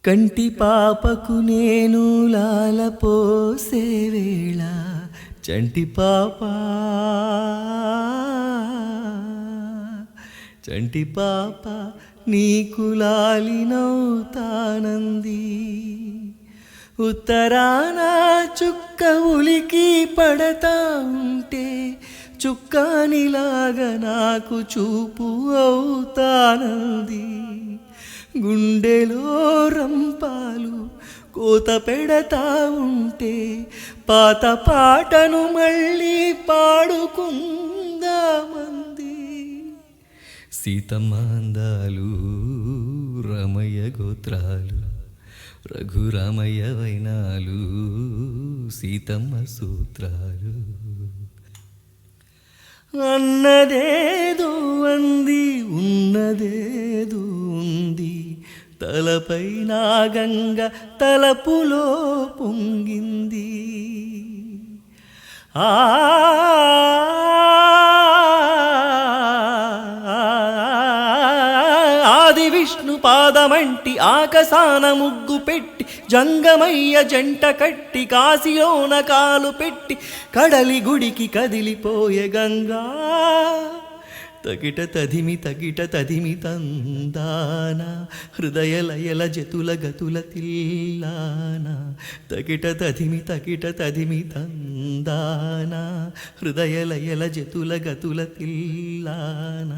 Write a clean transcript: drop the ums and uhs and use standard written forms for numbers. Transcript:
కంటి పాపకు నేను లాలపోసే వేళ చంటి పాప చంటి పాప నీకు లాలినవుతానంది. ఉత్తరాన చుక్క ఉలికి పడతా ఉంటే చుక్కానిలాగా నాకు చూపు అవుతానంది. గుండెలో రంపాలు కోత పెడతా ఉంటే పాత పాటను మళ్ళీ పాడుకుందామంది. సీతమ్మ అందాలు రమయ్య గోత్రాలు రఘురామయ్య వైనాలు సీతమ్మ సూత్రాలు. అన్నదేదో అంది ఉన్నదేదో ఉంది, తలపై నా గంగ తలపులో పొంగింది. ఆది విష్ణు పాదమంటి ఆకాశాన ముగ్గు పెట్టి జంగమయ్య జంట కట్టి కాశీలోన కాలు పెట్టి కడలి గుడికి కదిలిపోయే గంగా. తగిట తదిమి తందాన హృదయ లయల జతుల గతుల తిల్లాన. తగిట తదిమి తందాన హృదయ లయల జతుల గతుల తిల్లాన.